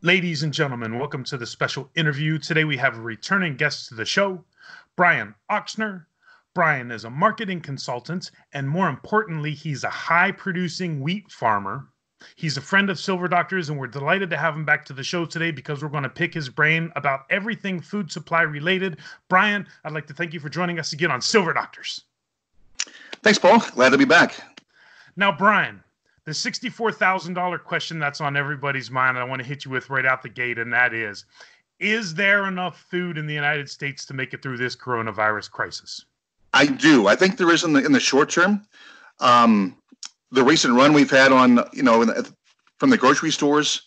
Ladies and gentlemen, welcome to the special interview. Today we have a returning guest to the show, Brian Ochsner. Brian is a marketing consultant, and more importantly, he's a high-producing wheat farmer. He's a friend of Silver Doctors, and we're delighted to have him back to the show today because we're going to pick his brain about everything food supply related. Brian, I'd like to thank you for joining us again on Silver Doctors. Thanks, Paul. Glad to be back. Now, Brian, the $64,000 question that's on everybody's mind, I want to hit you with right out the gate, and that is there enough food in the United States to make it through this coronavirus crisis? I do. I think there is in the short term. The recent run we've had on, from the grocery stores,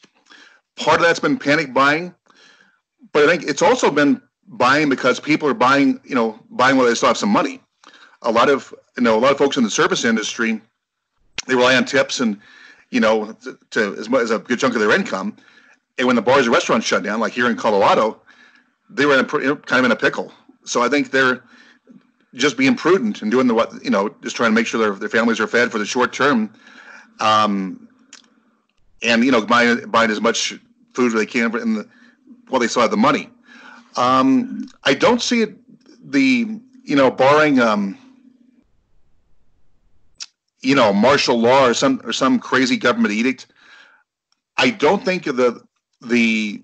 part of that's been panic buying, but I think it's also been buying because people are buying while they still have some money. A lot of folks in the service industry, they rely on tips and, to as a good chunk of their income. And when the bars and restaurants shut down, like here in Colorado, they were kind of in a pickle. So I think they're just being prudent and doing just trying to make sure their families are fed for the short term, and buying as much food as they can while they still have the money. I don't see it barring martial law or some crazy government edict. I don't think the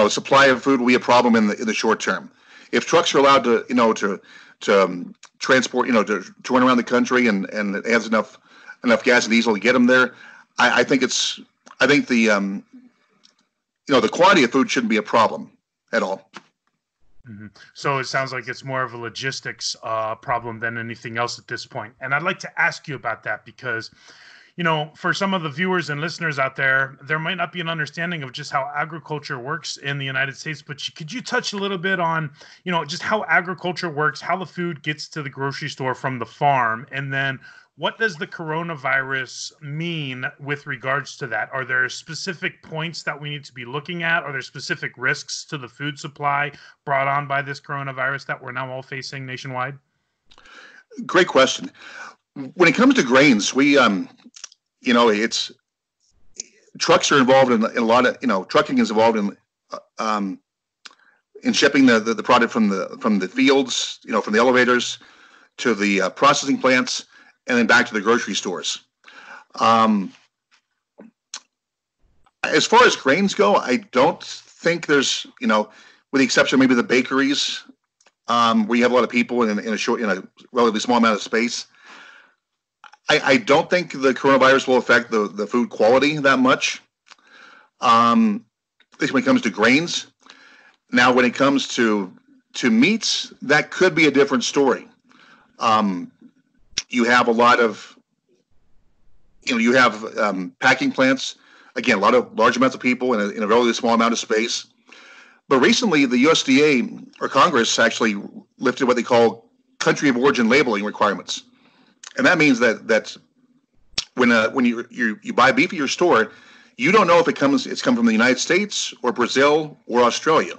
supply of food will be a problem in the short term. If trucks are allowed to transport, to run around the country and it has enough gas and diesel to get them there, I think the quantity of food shouldn't be a problem at all. Mm-hmm. So it sounds like it's more of a logistics problem than anything else at this point. And I'd like to ask you about that because, for some of the viewers and listeners out there, there might not be an understanding of just how agriculture works in the United States. But could you touch a little bit on, just how agriculture works, how the food gets to the grocery store from the farm, and then what does the coronavirus mean with regards to that? Are there specific points that we need to be looking at? Are there specific risks to the food supply brought on by this coronavirus that we're now all facing nationwide? Great question. When it comes to grains, we, it's trucks are involved in a lot of, trucking is involved in shipping the product from the fields, from the elevators to the processing plants, and then back to the grocery stores. As far as grains go, I don't think there's, with the exception of maybe the bakeries, where you have a lot of people in a relatively small amount of space. I don't think the coronavirus will affect the food quality that much, at least when it comes to grains. Now, when it comes to meats, that could be a different story. You have a lot of, packing plants, again, large amounts of people in a relatively small amount of space. But recently, the USDA or Congress actually lifted what they call country of origin labeling requirements. And that means that when you buy beef at your store, you don't know if it's come from the United States or Brazil or Australia.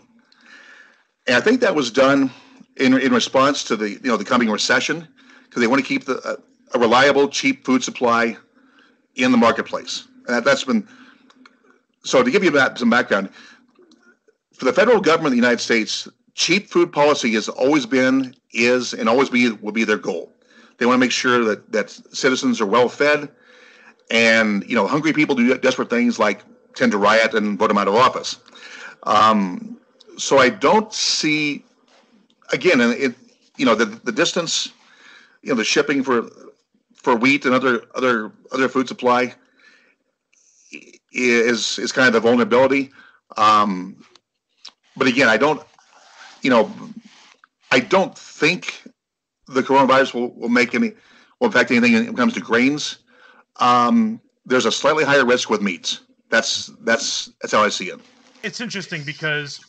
And I think that was done in response to the coming recession, because they want to keep a reliable, cheap food supply in the marketplace. And that's been so. To give you some background, for the federal government of the United States, cheap food policy has always been, is, and always will be their goal. They want to make sure that citizens are well fed, and hungry people do desperate things like tend to riot and vote them out of office. So I don't see, again, the distance, the shipping for wheat and other food supply is kind of the vulnerability. But again, I don't think the coronavirus will affect anything when it comes to grains. There's a slightly higher risk with meats. That's how I see it. It's interesting because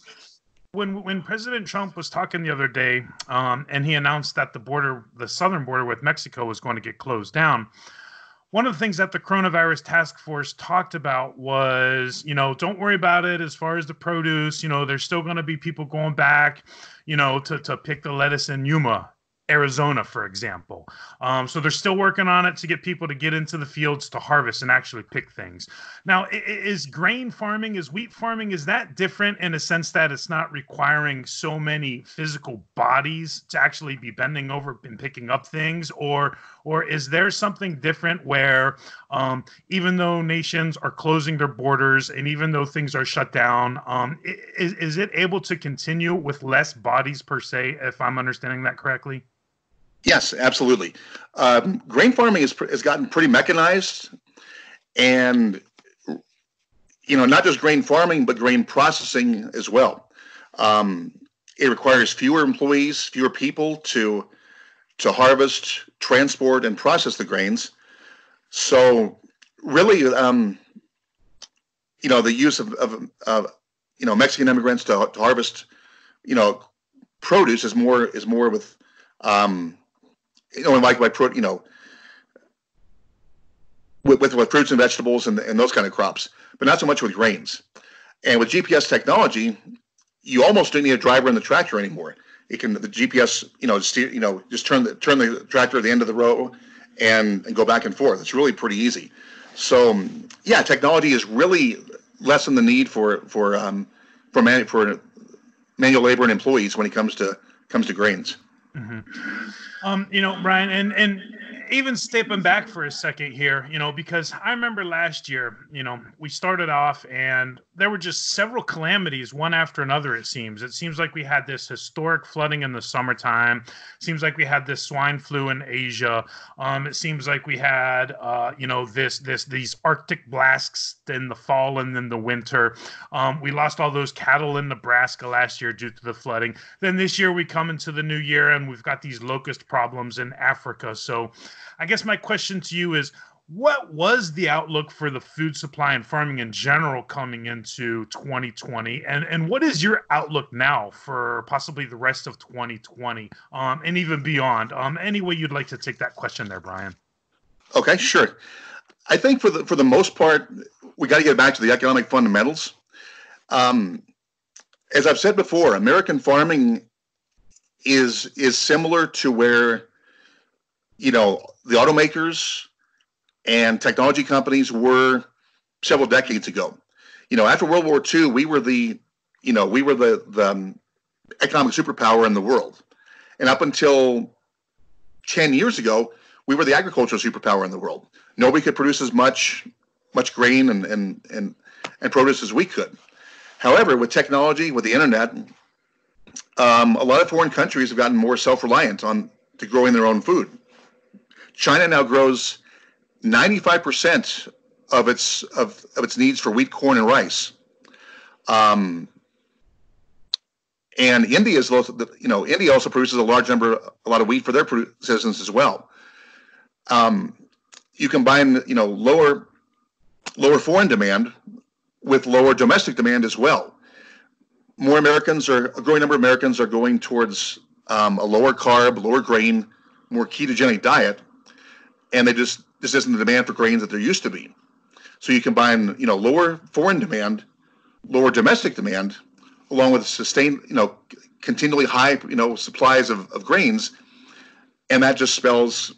when President Trump was talking the other day, and he announced that the southern border with Mexico was going to get closed down, one of the things that the coronavirus task force talked about was, don't worry about it as far as the produce. There's still going to be people going back, to pick the lettuce in Yuma. Arizona, for example. So they're still working on it to get people to get into the fields to harvest and actually pick things. Now, is grain farming, is wheat farming, is that different in a sense that it's not requiring so many physical bodies to actually be bending over and picking up things, or is there something different where even though nations are closing their borders and even though things are shut down, is it able to continue with less bodies per se, if I'm understanding that correctly? Yes, absolutely. Grain farming has gotten pretty mechanized, and not just grain farming, but grain processing as well. It requires fewer employees, fewer people to harvest, transport, and process the grains. So, really, the use of Mexican immigrants to harvest, produce is more with, like with fruits and vegetables and those kind of crops, but not so much with grains. And with GPS technology, you almost don't need a driver in the tractor anymore. The GPS, just turn the tractor at the end of the row and go back and forth. It's really pretty easy. So yeah, technology has really lessened the need for manual labor and employees when it comes to grains. Brian, and even stepping back for a second here, because I remember last year, we started off and there were just several calamities, one after another, it seems. It seems like we had this historic flooding in the summertime. It seems like we had this swine flu in Asia. It seems like we had, these Arctic blasts in the fall and then the winter. We lost all those cattle in Nebraska last year due to the flooding. Then this year we come into the new year and we've got these locust problems in Africa. So I guess my question to you is, what was the outlook for the food supply and farming in general coming into 2020? And what is your outlook now for possibly the rest of 2020 and even beyond? Any way you'd like to take that question there, Brian? Okay, sure. I think for the most part, we got to get back to the economic fundamentals. As I've said before, American farming is similar to where the automakers and technology companies were several decades ago. After World War II, we were the economic superpower in the world, and up until 10 years ago, we were the agricultural superpower in the world. Nobody could produce as much grain and produce as we could. However, with technology, with the internet, a lot of foreign countries have gotten more self-reliant to growing their own food. China now grows 95% of its needs for wheat, corn, and rice. And India India also produces a lot of wheat for their citizens as well. You combine lower foreign demand with lower domestic demand as well. A growing number of Americans are going towards a lower carb, lower grain, more ketogenic diet, and this isn't the demand for grains that there used to be. So you combine lower foreign demand, lower domestic demand, along with sustained continually high supplies of grains, and that just spells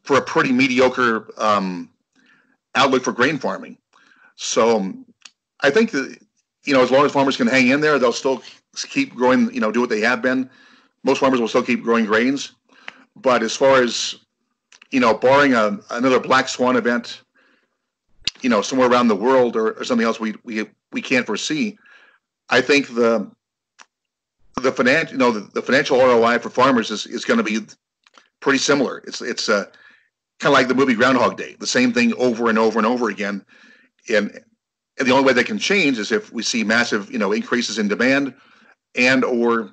for a pretty mediocre outlook for grain farming. So I think that as long as farmers can hang in there, they'll still keep growing, do what they have been. Most farmers will still keep growing grains. But as far as barring another black swan event, somewhere around the world or something else we can't foresee, I think the financial ROI for farmers is going to be pretty similar. It's kind of like the movie Groundhog Day, the same thing over and over and over again. And the only way they can change is if we see massive increases in demand and or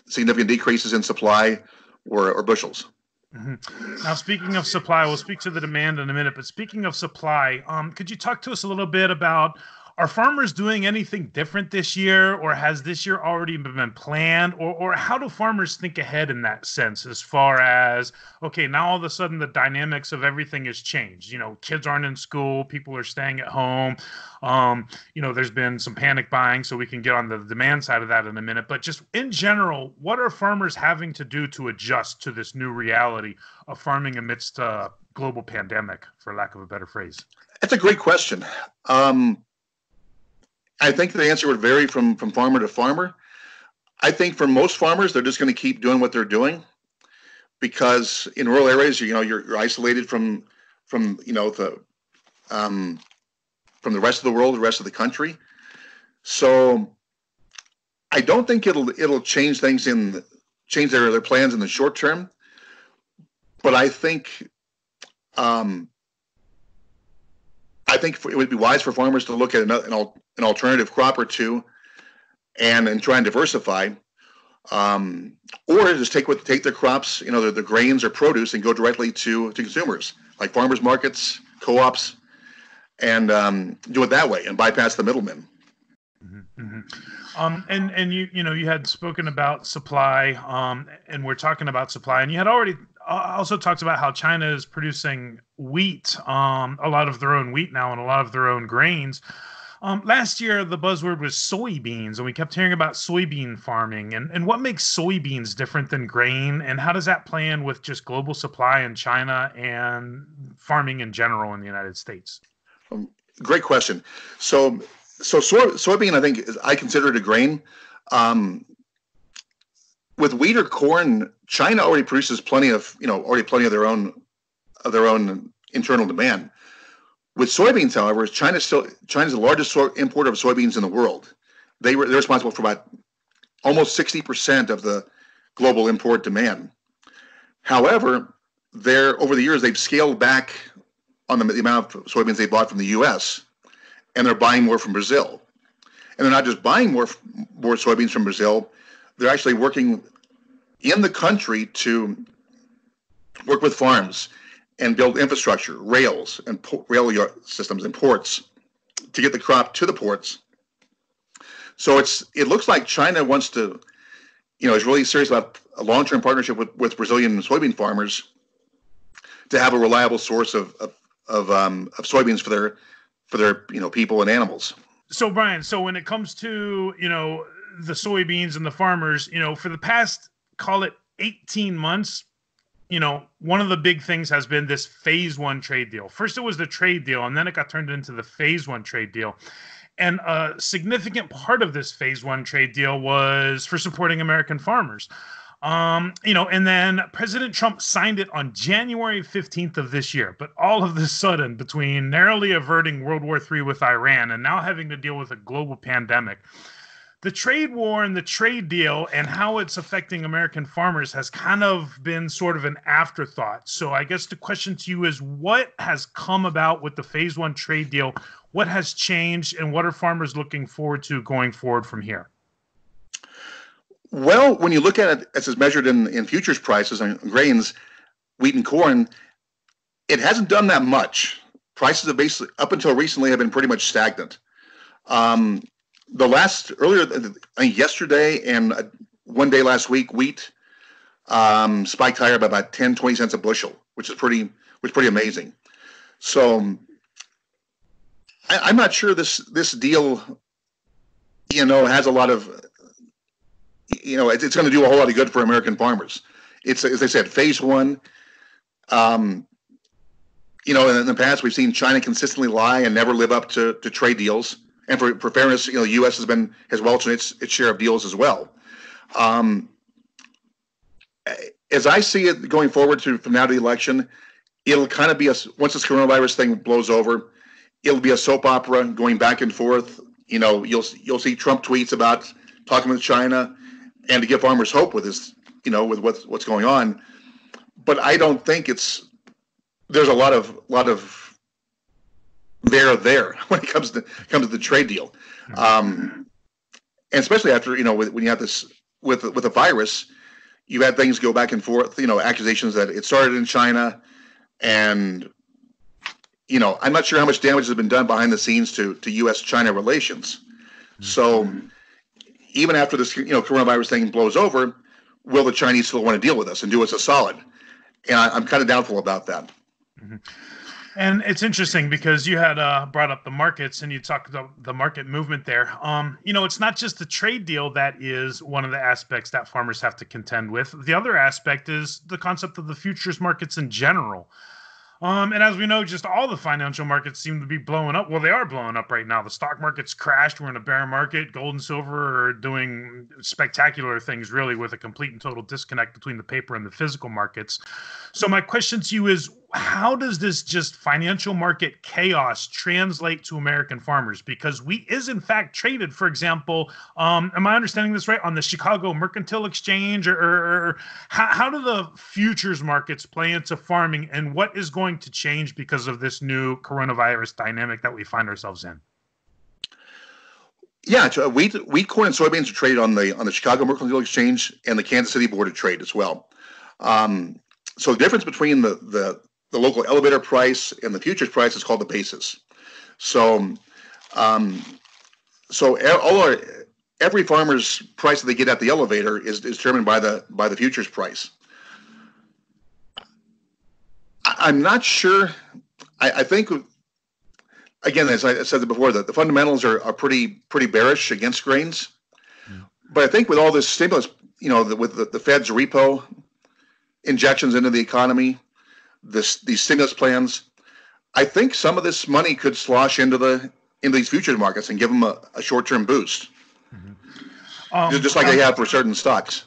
significant decreases in supply or bushels. Mm-hmm. Now, speaking of supply, we'll speak to the demand in a minute, but speaking of supply, could you talk to us a little bit about Are farmers doing anything different this year, or has this year already been planned? Or how do farmers think ahead in that sense, as far as, okay, now all of a sudden the dynamics of everything has changed. Kids aren't in school, people are staying at home. There's been some panic buying, so we can get on the demand side of that in a minute. But just in general, what are farmers having to do to adjust to this new reality of farming amidst a global pandemic, for lack of a better phrase? That's a great question. I think the answer would vary from farmer to farmer. I think for most farmers, they're just going to keep doing what they're doing, because in rural areas, you're isolated from the from the rest of the world, the rest of the country. So I don't think it'll change things change their plans in the short term. But I think it would be wise for farmers to look at an alternative crop or two, and try and diversify, or just take their crops, the grains or produce, and go directly to consumers, like farmers markets, co-ops, and do it that way and bypass the middlemen. Mm-hmm. And you had spoken about supply, and we're talking about supply, and you had already also talked about how China is producing wheat, a lot of their own wheat now, and a lot of their own grains. Last year, the buzzword was soybeans, and we kept hearing about soybean farming. And what makes soybeans different than grain, and how does that play in with just global supply in China and farming in general in the United States? Great question. So soybean, I consider it a grain. With wheat or corn, China already produces plenty of their own internal demand. With soybeans, however, China's the largest importer of soybeans in the world. They're responsible for about almost 60% of the global import demand. However, over the years they've scaled back on the amount of soybeans they bought from the U.S., and they're buying more from Brazil. And they're not just buying more soybeans from Brazil; they're actually working in the country to work with farms and build infrastructure, rails and rail systems and ports to get the crop to the ports. So it looks like China wants to, is really serious about a long-term partnership with Brazilian soybean farmers to have a reliable source of soybeans for their people and animals. So Brian, when it comes to the soybeans and the farmers, for the past, call it 18 months, one of the big things has been this phase one trade deal. First, it was the trade deal, and then it got turned into the phase one trade deal. And a significant part of this phase one trade deal was for supporting American farmers. And then President Trump signed it on January 15th of this year. But all of a sudden, between narrowly averting World War III with Iran and now having to deal with a global pandemic, the trade war and the trade deal and how it's affecting American farmers has kind of been sort of an afterthought. So I guess the question to you is, what has come about with the phase one trade deal? What has changed, and what are farmers looking forward to going forward from here? Well, when you look at it as it's measured in futures prices on grains, wheat and corn, it hasn't done that much. Prices have basically, up until recently, have been pretty much stagnant. Yesterday and one day last week, wheat spiked higher by about 10, 20 cents a bushel, which is pretty amazing. So I'm not sure this deal, has a lot of, it's going to do a whole lot of good for American farmers. It's, as I said, phase one. In the past, we've seen China consistently lie and never live up to trade deals. And for fairness, the U.S. has welched in its share of deals as well. As I see it going forward from now to the election, it'll kind of be once this coronavirus thing blows over, it'll be a soap opera going back and forth. You'll see Trump tweets about talking with China, and to give farmers hope with this, with what's going on. But I don't think there's a lot of there when it comes to the trade deal, and especially after when you have this with a virus, you had things go back and forth, accusations that it started in China, and I'm not sure how much damage has been done behind the scenes to U.S.-China relations. So even after this, coronavirus thing blows over, will the Chinese still want to deal with us and do us a solid? And I'm kind of doubtful about that. Mm-hmm. And it's interesting because you had brought up the markets and you talked about the market movement there. It's not just the trade deal that is one of the aspects that farmers have to contend with. The other aspect is the concept of the futures markets in general. And as we know, just all the financial markets seem to be blowing up. Well, they are blowing up right now. The stock market's crashed. We're in a bear market. Gold and silver are doing spectacular things, really, with a complete and total disconnect between the paper and the physical markets. So my question to you is, how does this just financial market chaos translate to American farmers? Because wheat is in fact traded, for example, am I understanding this right, on the Chicago Mercantile Exchange, or how do the futures markets play into farming, and what is going to change because of this new coronavirus dynamic that we find ourselves in? Yeah, wheat, corn, and soybeans are traded on the Chicago Mercantile Exchange and the Kansas City Board of Trade as well. So the difference between the local elevator price and the futures price is called the basis. So, every farmer's price that they get at the elevator is determined by the futures price. I'm not sure. I think, again, as I said before, the fundamentals are pretty bearish against grains. Yeah. But I think with all this stimulus, with the Fed's repo injections into the economy, these stimulus plans, I think some of this money could slosh into these futures markets and give them a short-term boost, just like they have for certain stocks.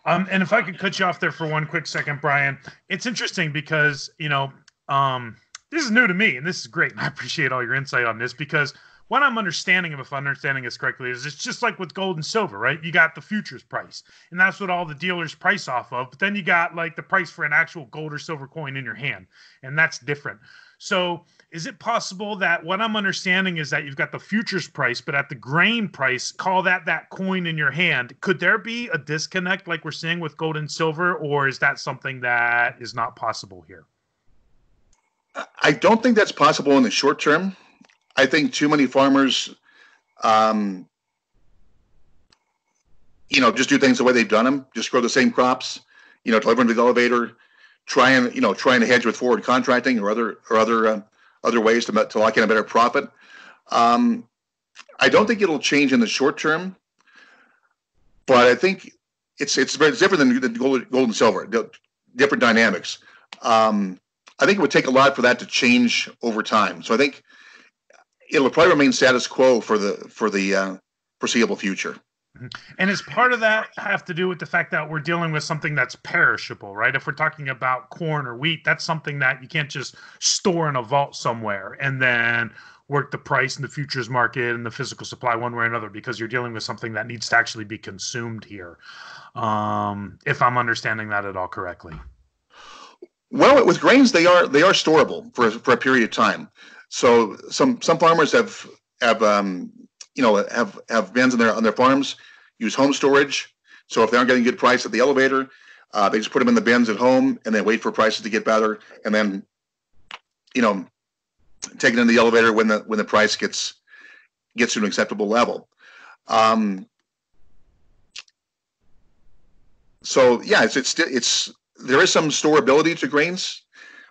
And if I could cut you off there for one quick second, Brian, it's interesting because this is new to me, and this is great, and I appreciate all your insight on this, because what I'm understanding, if I'm understanding this correctly, is it's just like with gold and silver, right? You got the futures price, and that's what all the dealers price off of. But then you got like the price for an actual gold or silver coin in your hand, and that's different. So is it possible that what I'm understanding is that you've got the futures price, but at the grain price, call that coin in your hand? Could there be a disconnect like we're seeing with gold and silver, or is that something that is not possible here? I don't think that's possible in the short term. I think too many farmers, just do things the way they've done them. Just grow the same crops, deliver them to the elevator, trying to hedge with forward contracting or other ways to lock in a better profit. I don't think it'll change in the short term, but I think it's different than gold and silver. Different dynamics. I think it would take a lot for that to change over time. So I think it'll probably remain status quo for the foreseeable future. And is part of that have to do with the fact that we're dealing with something that's perishable, right? If we're talking about corn or wheat, that's something that you can't just store in a vault somewhere and then work the price in the futures market and the physical supply one way or another, because you're dealing with something that needs to actually be consumed here. If I'm understanding that at all correctly. Well, with grains, they are storable for a period of time. So some farmers have bins on their farms, use home storage. So if they aren't getting a good price at the elevator, they just put them in the bins at home and then wait for prices to get better, and then take it in the elevator when the price gets to an acceptable level. So yeah, it's there is some storability to grains.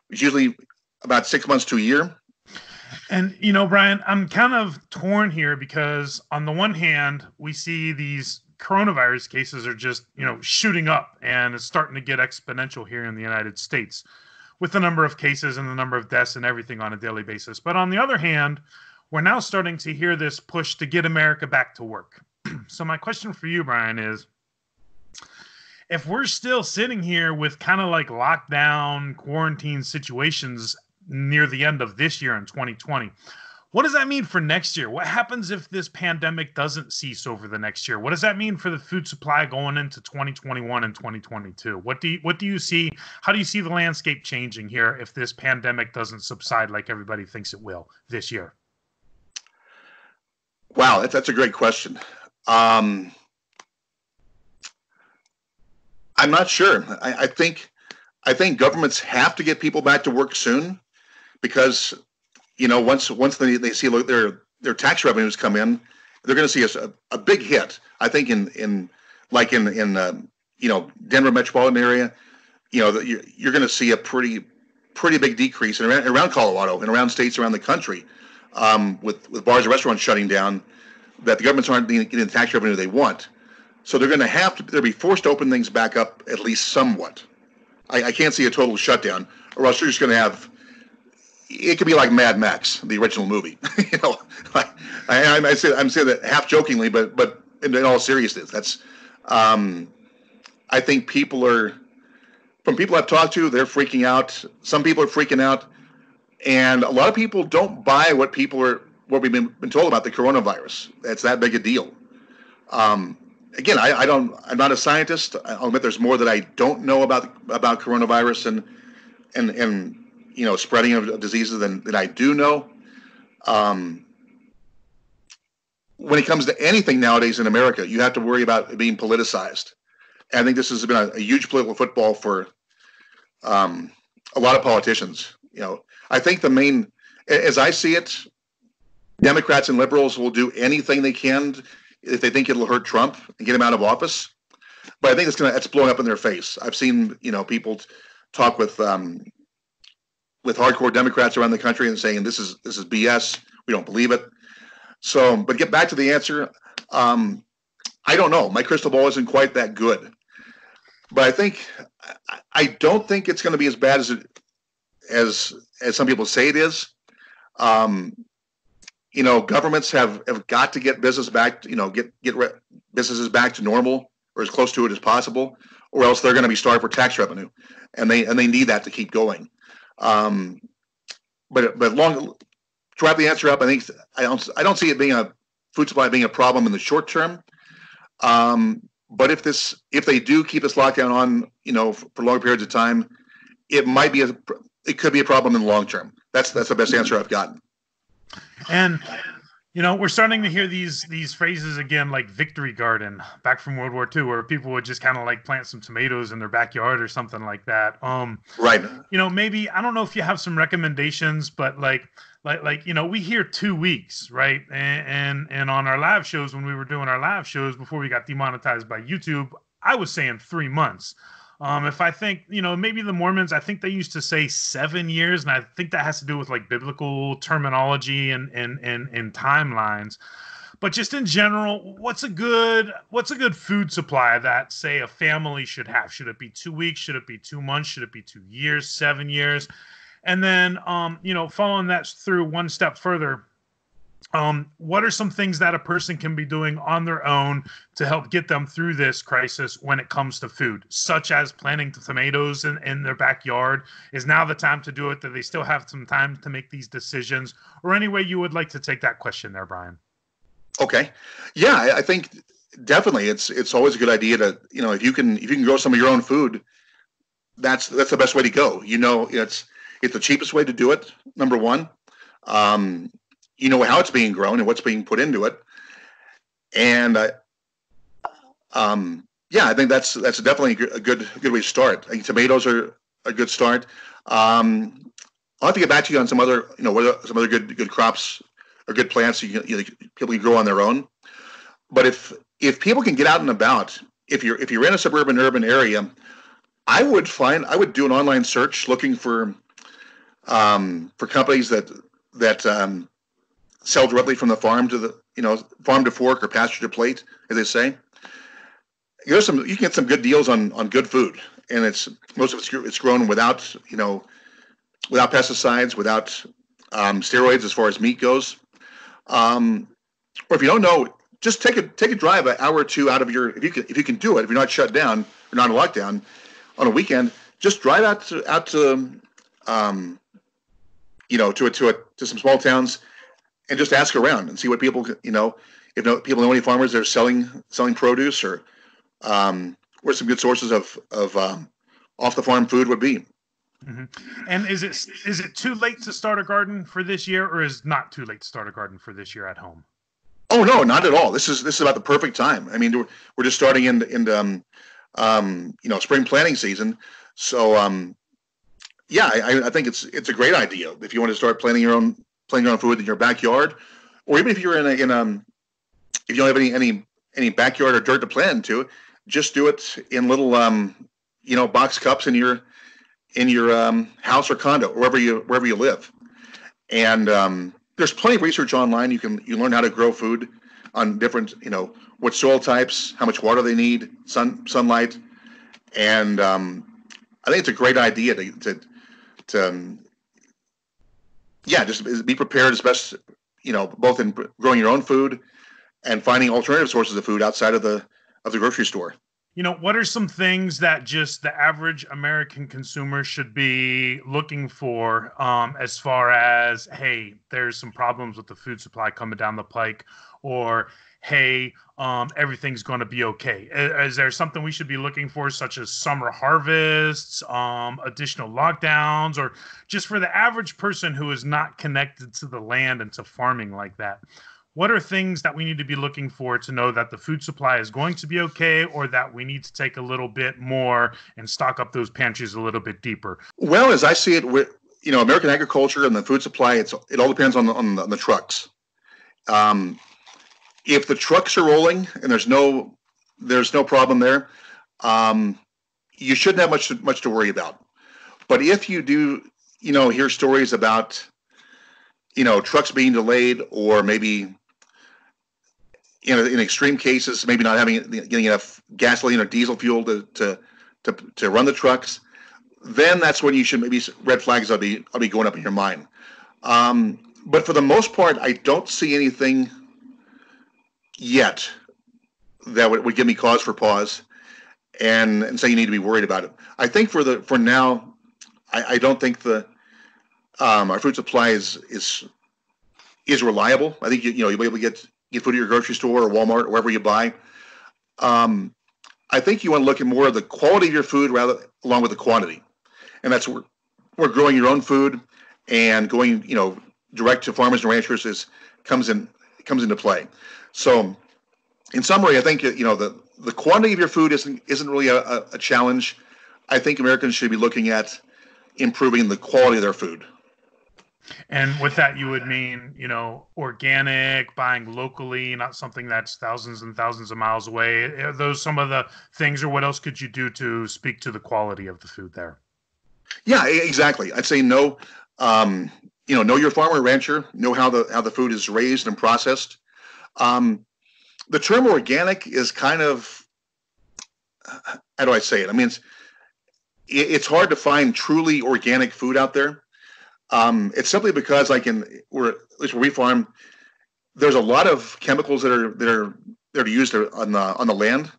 It's usually about 6 months to a year. And, Brian, I'm kind of torn here because on the one hand, we see these coronavirus cases are just, shooting up, and it's starting to get exponential here in the United States with the number of cases and the number of deaths and everything on a daily basis. But on the other hand, we're now starting to hear this push to get America back to work. So my question for you, Brian, is if we're still sitting here with kind of like lockdown, quarantine situations near the end of this year in 2020, what does that mean for next year? What happens if this pandemic doesn't cease over the next year? What does that mean for the food supply going into 2021 and 2022? What do you see? How do you see the landscape changing here if this pandemic doesn't subside like everybody thinks it will this year? Wow, that's a great question. I'm not sure. I think governments have to get people back to work soon, because once they see their tax revenues come in, they're going to see a big hit. I think in Denver metropolitan area, you're going to see a pretty big decrease around Colorado and around states around the country, with bars and restaurants shutting down, that the governments aren't getting the tax revenue they want. So they're going to they'll be forced to open things back up at least somewhat. I can't see a total shutdown, or else you're just going to have. It could be like Mad Max, the original movie. I'm saying that half jokingly, but in all seriousness, that's. I think from people I've talked to, they're freaking out. Some people are freaking out, and a lot of people don't buy what we've been told about the coronavirus. It's that big a deal. Again, I'm not a scientist. I'll admit there's more that I don't know about coronavirus and spreading of diseases than I do know. When it comes to anything nowadays in America, you have to worry about it being politicized. And I think this has been a huge political football for a lot of politicians. I think as I see it, Democrats and liberals will do anything they can if they think it'll hurt Trump and get him out of office. But I think it's blowing up in their face. I've seen people talk with hardcore Democrats around the country and saying this is BS. We don't believe it. So, but get back to the answer. I don't know. My crystal ball isn't quite that good, but I don't think it's going to be as bad as some people say it is. Governments have got to get business back. Get businesses back to normal or as close to it as possible, or else they're going to be starved for tax revenue, and they need that to keep going. But to wrap the answer up, I don't see it being food supply being a problem in the short term. But if they do keep this lockdown on, for longer periods of time, it could be a problem in the long term. That's the best answer I've gotten. And we're starting to hear these phrases again, like victory garden, back from World War II, where people would just kind of like plant some tomatoes in their backyard or something like that. Right. Maybe, I don't know if you have some recommendations, but like we hear 2 weeks, right? And on our live shows, when we were doing our live shows before we got demonetized by YouTube, I was saying 3 months. If I think, maybe the Mormons, I think they used to say 7 years, and I think that has to do with like biblical terminology and timelines. But just in general, what's a good food supply that, say, a family should have? Should it be 2 weeks? Should it be 2 months? Should it be 2 years, 7 years? And then, following that through one step further, what are some things that a person can be doing on their own to help get them through this crisis when it comes to food, such as planting tomatoes in their backyard? Is now the time to do it? Do they still have some time to make these decisions? Or any way you would like to take that question there, Brian? Okay. Yeah, I think definitely it's always a good idea to, if you can grow some of your own food, that's the best way to go. It's the cheapest way to do it, number one. You know how it's being grown and what's being put into it. And I think that's definitely a good way to start. I think tomatoes are a good start. I'll have to get back to you on some other good crops or good plants people can grow on their own. But if people can get out and about, if you're in a suburban urban area, I would do an online search looking for companies that sell directly from the farm to the farm to fork or pasture to plate, as they say. You can get some good deals on good food, and most of it's grown without pesticides, without steroids as far as meat goes. Or if you don't know, just take a drive an hour or two out of if you can do it, if you're not shut down or not in lockdown on a weekend, just drive out to some small towns and just ask around and see what people if people know any farmers that are selling produce or where some good sources of off the farm food would be. Mm-hmm. And is it too late to start a garden for this year, or is not too late to start a garden for this year at home? Oh no, not at all. This is about the perfect time. I mean, we're just starting in spring planting season. So I think it's a great idea if you want to start planting your own playing your own food in your backyard, or even if you're if you don't have any backyard or dirt to plant into, just do it in little box cups in your house or condo, or wherever you live. And there's plenty of research online. You learn how to grow food on different, what soil types, how much water they need, sunlight, and I think it's a great idea to just be prepared as best, both in growing your own food and finding alternative sources of food outside of the grocery store. What are some things that just the average American consumer should be looking for as far as, hey, there's some problems with the food supply coming down the pike, or, hey, everything's going to be okay? Is there something we should be looking for, such as summer harvests, additional lockdowns, or just for the average person who is not connected to the land and to farming like that? What are things that we need to be looking for to know that the food supply is going to be okay, or that we need to take a little bit more and stock up those pantries a little bit deeper? Well, as I see it, American agriculture and the food supply, it all depends on the trucks. If the trucks are rolling and there's no problem there, you shouldn't have much to worry about. But if you do, hear stories about, trucks being delayed, or maybe in extreme cases, maybe not getting enough gasoline or diesel fuel to run the trucks, then that's when you should, maybe red flags will be going up in your mind. But for the most part, I don't see anything yet that would give me cause for pause and say you need to be worried about it. I think for now, I don't think our food supply is reliable. I think you'll be able to get food at your grocery store or Walmart or wherever you buy. I think you want to look at more of the quality of your food along with the quantity, and that's where growing your own food and going direct to farmers and ranchers comes into play. So, in summary, I think the quantity of your food isn't really a challenge. I think Americans should be looking at improving the quality of their food. And with that, you would mean, organic, buying locally, not something that's thousands and thousands of miles away. Are those some of the things, or what else could you do to speak to the quality of the food there? Yeah, exactly. I'd say know your farmer or rancher, know how the food is raised and processed. The term organic is kind of, how do I say it? I mean, it's hard to find truly organic food out there. It's simply because at least where we farm, there's a lot of chemicals that are used on the land.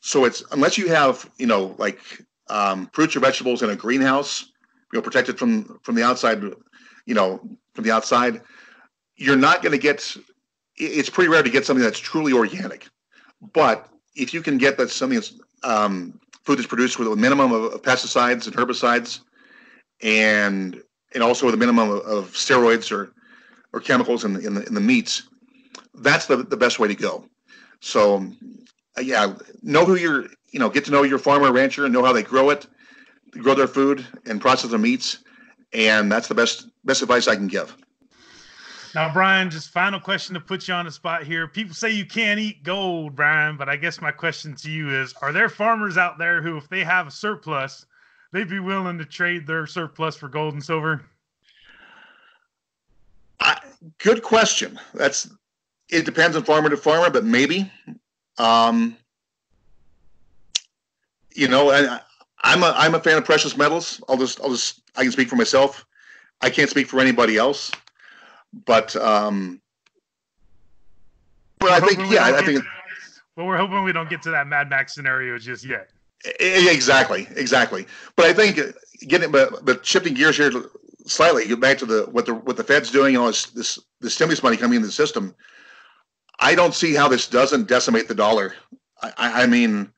So it's, unless you have fruits or vegetables in a greenhouse, protected from the outside, you're not going to get. It's pretty rare to get something that's truly organic. But if you can get something that's food that's produced with a minimum of pesticides and herbicides, and also with a minimum of steroids or chemicals in the meats, that's the best way to go. So, know who get to know your farmer or rancher and know how they grow their food and process their meats, and that's the best advice I can give. Now, Brian, just final question to put you on the spot here. People say you can't eat gold, Brian, but I guess my question to you is, are there farmers out there who, if they have a surplus, they'd be willing to trade their surplus for gold and silver? Good question. It depends on farmer to farmer, but maybe. I'm a fan of precious metals. I can speak for myself. I can't speak for anybody else. But I think. Well, we're hoping we don't get to that Mad Max scenario just yet. Exactly. But I think but shifting gears here slightly, get back to what the Fed's doing, this stimulus money coming into the system. I don't see how this doesn't decimate the dollar. I mean,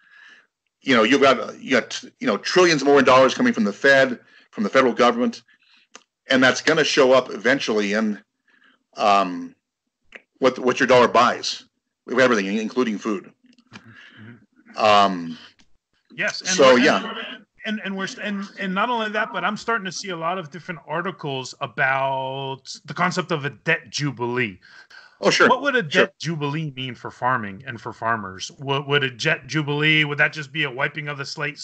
you got trillions more in dollars coming from the Fed, from the federal government, and that's going to show up eventually in what your dollar buys. We have everything, including food. Yes. And and not only that, but I'm starting to see a lot of different articles about the concept of a debt jubilee. Oh, sure. What would a Sure. debt jubilee mean for farming and for farmers? Would a debt jubilee, would that just be a wiping of the slate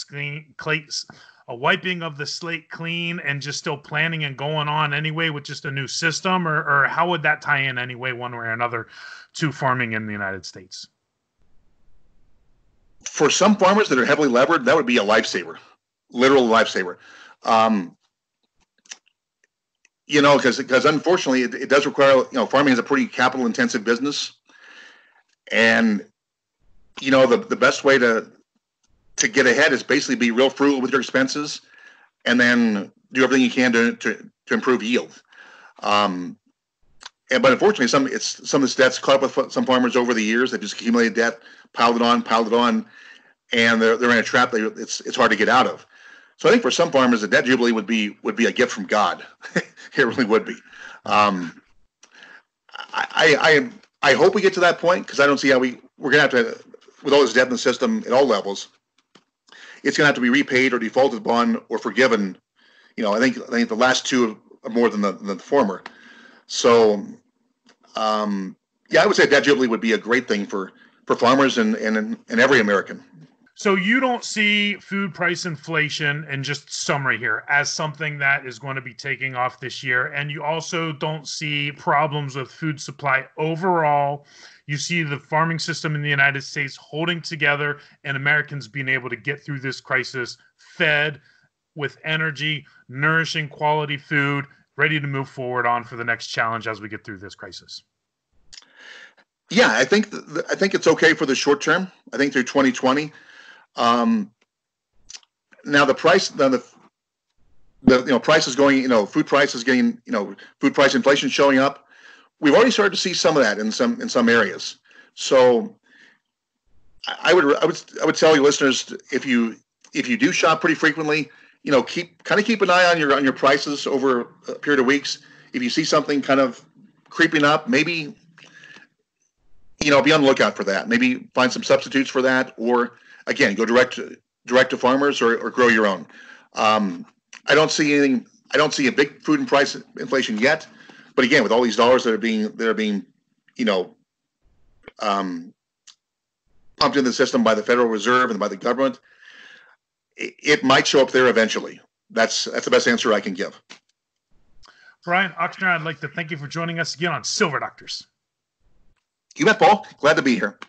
clean and just still planning and going on anyway with just a new system, or how would that tie in anyway, one way or another, to farming in the United States? For some farmers that are heavily levered, that would be a lifesaver, literal lifesaver. Because unfortunately, it does require, farming is a pretty capital intensive business, and the best way to get ahead is basically be real frugal with your expenses, and then do everything you can to improve yield. But unfortunately, some of this debt's caught up with some farmers over the years. They've just accumulated debt, piled it on, and they're in a trap that it's hard to get out of. So I think for some farmers, the debt jubilee would be a gift from God. It really would be. I hope we get to that point, because I don't see how we're going to have to, with all this debt in the system at all levels, it's going to have to be repaid or defaulted upon or forgiven. I think the last two are more than the former. So, I would say debt jubilee would be a great thing for farmers and every American. So you don't see food price inflation, and just summary here, as something that is going to be taking off this year. And you also don't see problems with food supply overall. You see the farming system in the United States holding together, and Americans being able to get through this crisis fed with energy, nourishing quality food, ready to move forward on for the next challenge as we get through this crisis. Yeah, I think it's okay for the short term. I think through 2020. Now the price, the price is going, food price is getting, food price inflation showing up. We've already started to see some of that in some areas. So I would tell your listeners, if you do shop pretty frequently, keep an eye on your prices over a period of weeks. If you see something kind of creeping up, maybe be on the lookout for that. Maybe find some substitutes for that, or again, go direct to farmers, or grow your own. I don't see a big food and price inflation yet, but again, with all these dollars that are being pumped into the system by the Federal Reserve and by the government, it might show up there eventually. That's the best answer I can give. Brian Ochsner, I'd like to thank you for joining us again on Silver Doctors. You bet, Paul. Glad to be here.